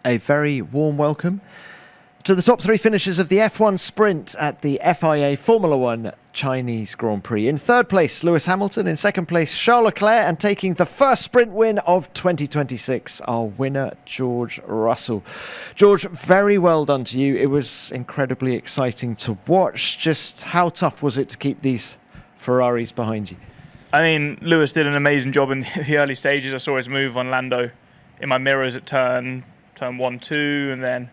A very warm welcome to the top three finishers of the F1 sprint at the FIA Formula One Chinese Grand Prix. In third place, Lewis Hamilton. In second place, Charles Leclerc. And taking the first sprint win of 2026, our winner, George Russell. George, very well done to you. It was incredibly exciting to watch. Just how tough was it to keep these Ferraris behind you? I mean, Lewis did an amazing job in the early stages. I saw his move on Lando in my mirrors at turn 1, 2, and then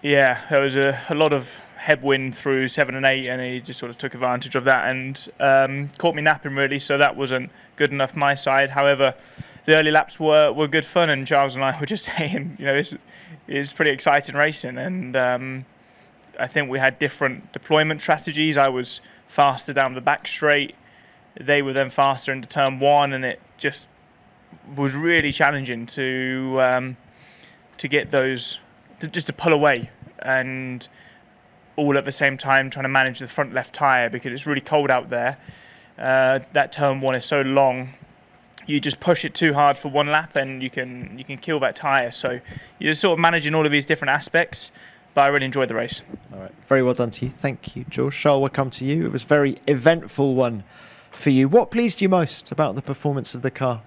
there was a lot of headwind through 7 and 8, and he just sort of took advantage of that and caught me napping really. So that wasn't good enough my side. However, the early laps were good fun, and Charles and I were just saying, it's pretty exciting racing, and I think we had different deployment strategies. I was faster down the back straight. They were then faster into turn 1, and it just was really challenging to get those, just to pull away, and all at the same time trying to manage the front left tyre because it's really cold out there. That turn 1 is so long, you just push it too hard for one lap and you can kill that tyre. So you're just sort of managing all of these different aspects, but I really enjoyed the race. All right, very well done to you. Thank you, George. Charles, we'll come to you. It was a very eventful one for you. What pleased you most about the performance of the car?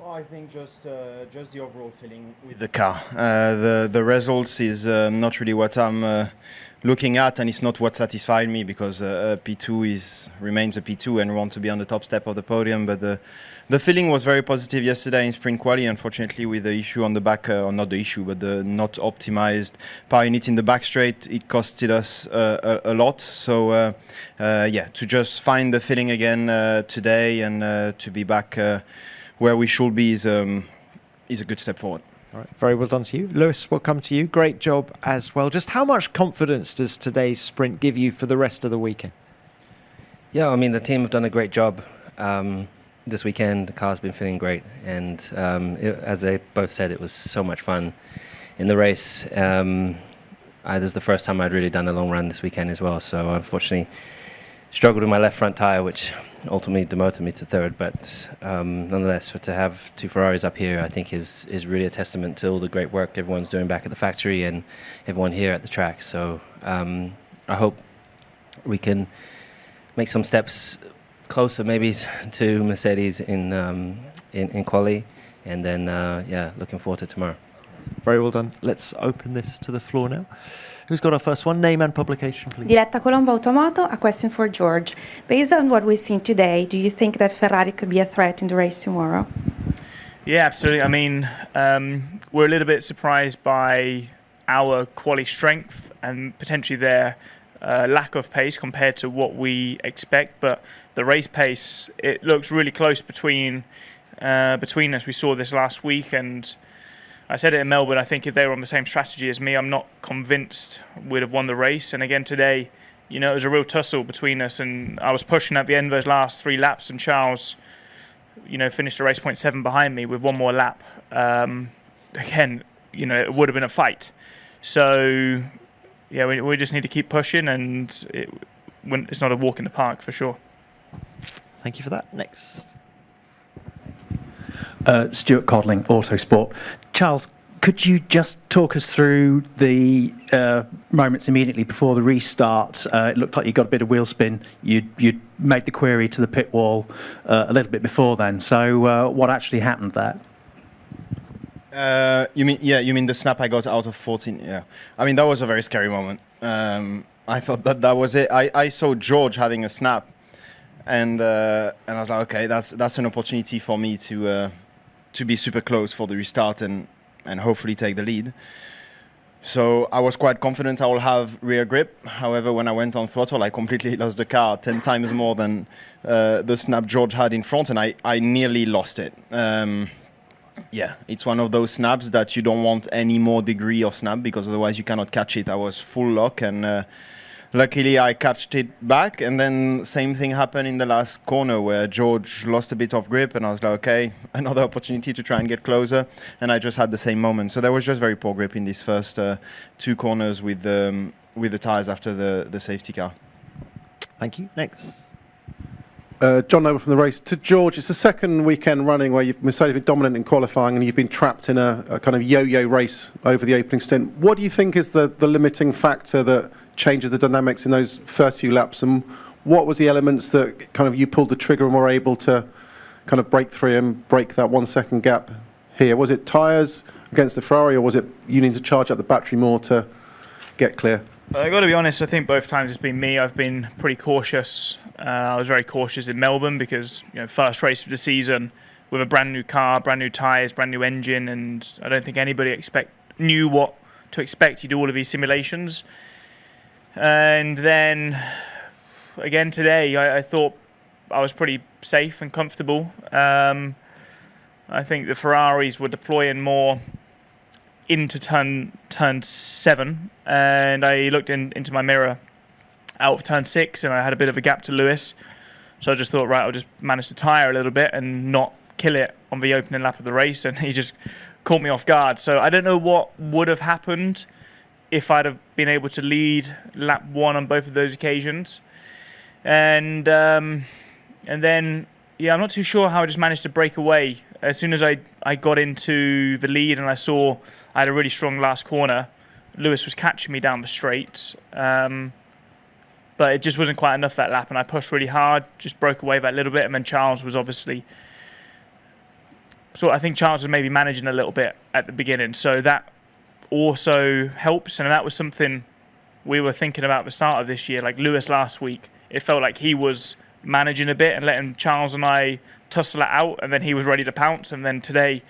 I think just the overall feeling with the car. The results is not really what I'm looking at, and it's not what satisfied me because P2 remains a P2 and we want to be on the top step of the podium. But the feeling was very positive yesterday in sprint quali. Unfortunately, with the issue on the back, or not the issue, but the not optimized power unit in the back straight, it costed us a lot. So to just find the feeling again today and to be back where we should be is a good step forward. All right, very well done to you. Lewis, we'll come to you. Great job as well. Just how much confidence does today's sprint give you for the rest of the weekend? Yeah, I mean, the team have done a great job this weekend. The car's been feeling great. And as they both said, it was so much fun in the race. This is the first time I'd really done a long run this weekend as well. So unfortunately, struggled with my left front tyre, which ultimately demoted me to third. But nonetheless, to have two Ferraris up here, I think is really a testament to all the great work everyone's doing back at the factory and everyone here at the track. So I hope we can make some steps closer, maybe to Mercedes in quali, and then looking forward to tomorrow. Very well done. Let's open this to the floor now. Who's got our first one? Name and publication, please. Diretta Colombo Automoto, a question for George. Based on what we've seen today, do you think that Ferrari could be a threat in the race tomorrow? Yeah, absolutely. I mean, we're a little bit surprised by our quali strength and potentially their lack of pace compared to what we expect. But the race pace, it looks really close between us. We saw this last week, and I said it in Melbourne, I think if they were on the same strategy as me, I'm not convinced we'd have won the race. And again today, it was a real tussle between us, and I was pushing at the end of those last 3 laps, and Charles, finished the race 0.7 behind me with one more lap. Again, it would have been a fight. So, yeah, we just need to keep pushing, and it's not a walk in the park for sure. Thank you for that. Next. Stuart Codling, Autosport. Charles, could you just talk us through the moments immediately before the restart? It looked like you got a bit of wheel spin. You'd made the query to the pit wall a little bit before then. So what actually happened there? You mean the snap I got out of 14? Yeah. I mean, that was a very scary moment. I thought that was it. I saw George having a snap, and I was like, okay, that's an opportunity for me to be super close for the restart and hopefully take the lead. So I was quite confident I will have rear grip. However, when I went on throttle, I completely lost the car 10 times more than the snap George had in front, and I nearly lost it. It's one of those snaps that you don't want any more degree of snap because otherwise you cannot catch it. I was full lock, and luckily I catched it back, and then same thing happened in the last corner where George lost a bit of grip, and I was like, okay, another opportunity to try and get closer, and I just had the same moment. So there was just very poor grip in these first 2 corners with the tires after the safety car. Thank you. Next. John Noble from the race. To George, it's the second weekend running where Mercedes been dominant in qualifying and you've been trapped in a kind of yo-yo race over the opening stint. What do you think is the limiting factor that changes the dynamics in those first few laps, and what was the elements that kind of you pulled the trigger and were able to kind of break through and break that 1 second gap here? Was it tyres against the Ferrari, or was it you need to charge up the battery more to get clear? I got to be honest, I think both times it's been me. I've been pretty cautious. I was very cautious in Melbourne because, first race of the season with a brand new car, brand new tyres, brand new engine, and I don't think anybody knew what to expect. You do all of these simulations. And then, again today, I thought I was pretty safe and comfortable. I think the Ferraris were deploying more into turn 7, and I looked into my mirror out of turn 6, and I had a bit of a gap to Lewis, so I just thought, right, I'll just manage to tyre a little bit and not kill it on the opening lap of the race, and he just caught me off guard. So I don't know what would have happened if I'd have been able to lead lap 1 on both of those occasions, and then I'm not too sure how I just managed to break away. As soon as I got into the lead and I saw I had a really strong last corner, Lewis was catching me down the straight, but it just wasn't quite enough that lap, and I pushed really hard, just broke away that little bit, and then Charles was obviously... So I think Charles was maybe managing a little bit at the beginning, so that also helps, and that was something we were thinking about at the start of this year. Like Lewis last week, it felt like he was managing a bit and letting Charles and I tussle it out, and then he was ready to pounce, and then today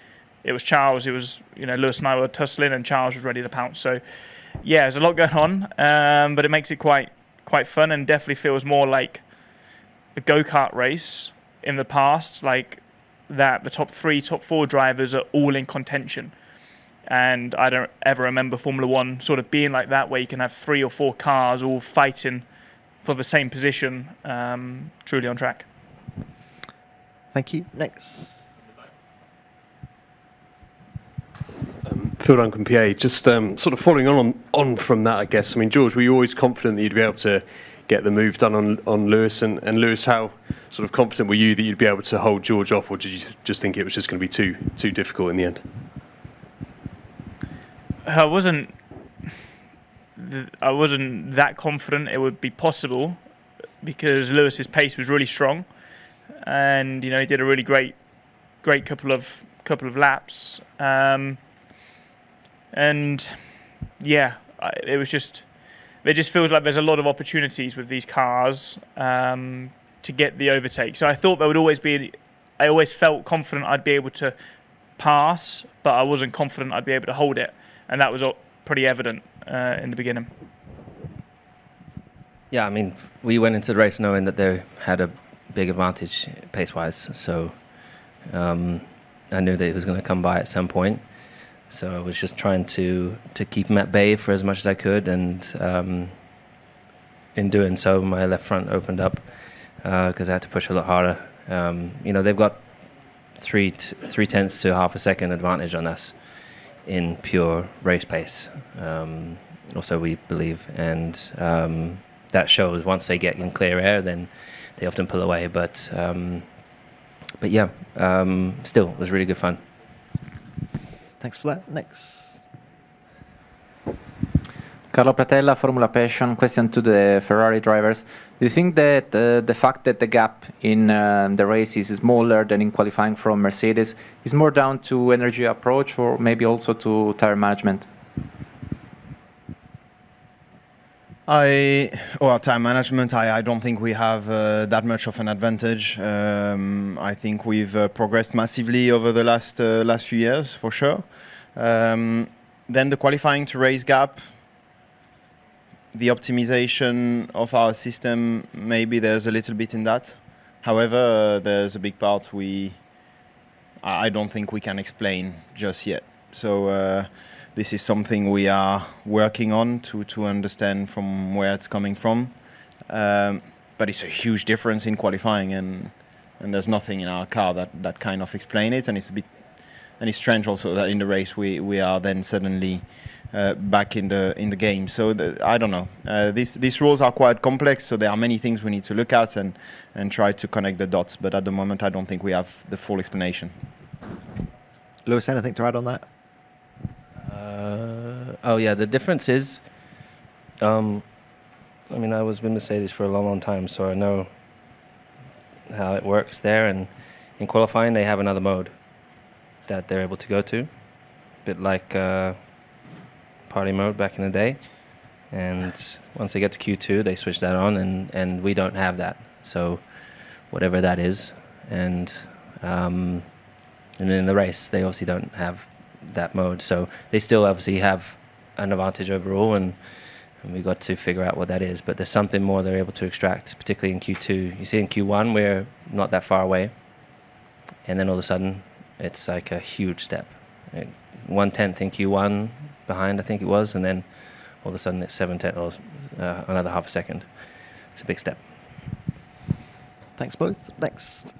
it was Charles. It was, Lewis and I were tussling and Charles was ready to pounce. So yeah, there's a lot going on, but it makes it quite fun, and definitely feels more like a go-kart race in the past, like that the top 3, top 4 drivers are all in contention. And I don't ever remember Formula 1 sort of being like that, where you can have 3 or 4 cars all fighting for the same position, truly on track. Thank you. Next. Phil Duncan, PA. Just sort of following on from that, I guess. I mean, George, were you always confident that you'd be able to get the move done on Lewis? And Lewis, how sort of confident were you that you'd be able to hold George off, or did you just think it was just going to be too difficult in the end? I wasn't that confident it would be possible, because Lewis's pace was really strong, and he did a really great couple of laps, and yeah, it just feels like there's a lot of opportunities with these cars to get the overtake. So I thought there would always be. I always felt confident I'd be able to pass, but I wasn't confident I'd be able to hold it, and that was pretty evident in the beginning. Yeah, I mean, we went into the race knowing that they had a big advantage pace-wise, so I knew that it was going to come by at some point. So I was just trying to keep him at bay for as much as I could, and in doing so, my left front opened up because I had to push a lot harder. They've got 3/10 to half a second advantage on us in pure race pace, also we believe, and that shows once they get in clear air, then they often pull away. But yeah, still, it was really good fun. Thanks for that. Next. Carlo Pratella, Formula Passion. Question to the Ferrari drivers. Do you think that the fact that the gap in the race is smaller than in qualifying from Mercedes is more down to energy approach, or maybe also to tire management? Time management, I don't think we have that much of an advantage. I think we've progressed massively over the last few years, for sure. Then the qualifying to race gap, the optimization of our system, maybe there's a little bit in that. However, there's a big part I don't think we can explain just yet. So this is something we are working on to understand from where it's coming from. But it's a huge difference in qualifying, and there's nothing in our car that kind of explain it, and it's it's strange also that in the race we are then suddenly back in the game. So I don't know. These rules are quite complex, so there are many things we need to look at and try to connect the dots. But at the moment, I don't think we have the full explanation. Lewis, anything to add on that? Oh yeah, the difference is, I mean, I was with Mercedes for a long, long time, so I know how it works there. And in qualifying, they have another mode that they're able to go to, a bit like party mode back in the day. And once they get to Q2, they switch that on, and we don't have that. So whatever that is, and in the race, they obviously don't have that mode. So they still obviously have an advantage overall, and we got to figure out what that is. But there's something more they're able to extract, particularly in Q2. You see in Q1, we're not that far away, and then all of a sudden, it's like a huge step. 1/10 in Q1 behind, I think it was, and then all of a sudden it's 7/10 or another half a second. It's a big step. Thanks both. Next.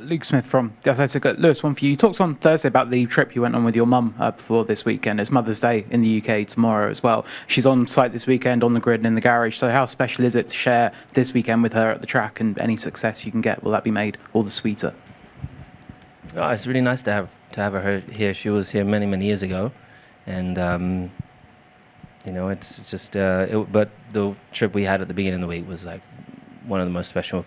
Luke Smith from The Athletic. Lewis, one for you. You talked on Thursday about the trip you went on with your mum before this weekend. It's Mother's Day in the UK tomorrow as well. She's on site this weekend on the grid and in the garage. So how special is it to share this weekend with her at the track, and any success you can get, will that be made all the sweeter? Oh, it's really nice to have her here. She was here many, many years ago, and you know, it's just. But the trip we had at the beginning of the week was like one of the most special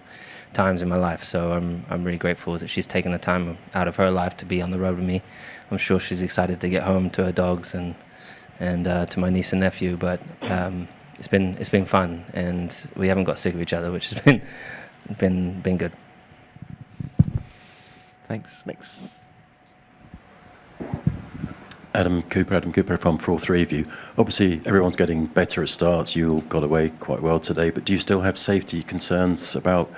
times in my life. So I'm really grateful that she's taken the time out of her life to be on the road with me. I'm sure she's excited to get home to her dogs and to my niece and nephew. But it's been fun, and we haven't got sick of each other, which has been good. Thanks. Next. Adam Cooper from For All Three of You. Obviously, everyone's getting better at starts. You all got away quite well today, but do you still have safety concerns about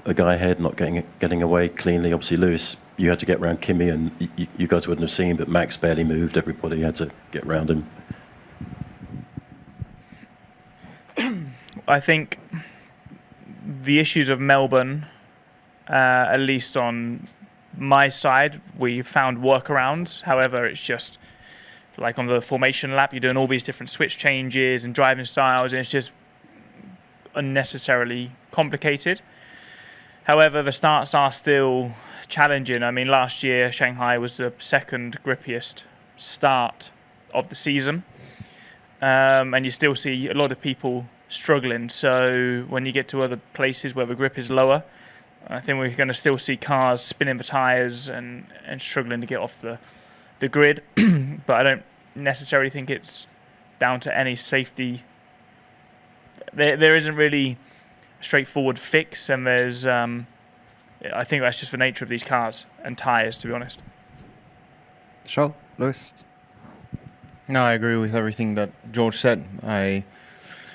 a guy ahead not getting away cleanly? Obviously, Lewis, you had to get around Kimi, and you guys wouldn't have seen, but Max barely moved. Everybody had to get around him. I think the issues of Melbourne, at least on my side, we found workarounds. However, it's just like on the formation lap, you're doing all these different switch changes and driving styles, and it's just unnecessarily complicated. However, the starts are still challenging. I mean, last year, Shanghai was the second grippiest start of the season. And you still see a lot of people struggling. So when you get to other places where the grip is lower, I think we're going to still see cars spinning the tyres and struggling to get off the grid. But I don't necessarily think it's down to any safety. There isn't really a straightforward fix, and there's I think that's just the nature of these cars and tyres, to be honest. Charles, Lewis? No, I agree with everything that George said.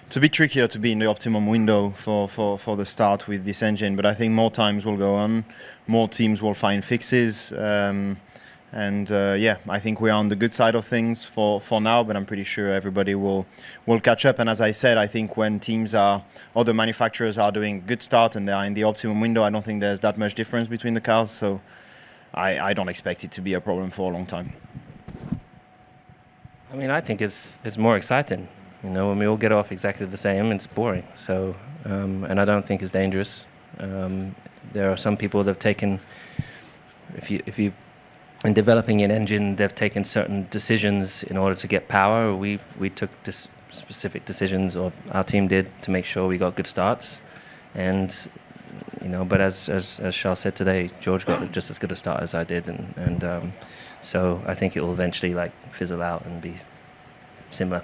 It's a bit trickier to be in the optimum window for the start with this engine, but I think more times will go on, more teams will find fixes, yeah, I think we are on the good side of things for now, but I'm pretty sure everybody will catch up. And as I said, I think when other manufacturers are doing good start and they are in the optimum window, I don't think there's that much difference between the cars, so I don't expect it to be a problem for a long time. I mean, I think it's more exciting. You know, when we all get off exactly the same, it's boring. So, and I don't think it's dangerous. There are some people that have taken, if you, in developing an engine, they've taken certain decisions in order to get power. We took specific decisions, or our team did, to make sure we got good starts. And you know, but as Charles said today, George got just as good a start as I did, and so I think it will eventually like fizzle out and be similar.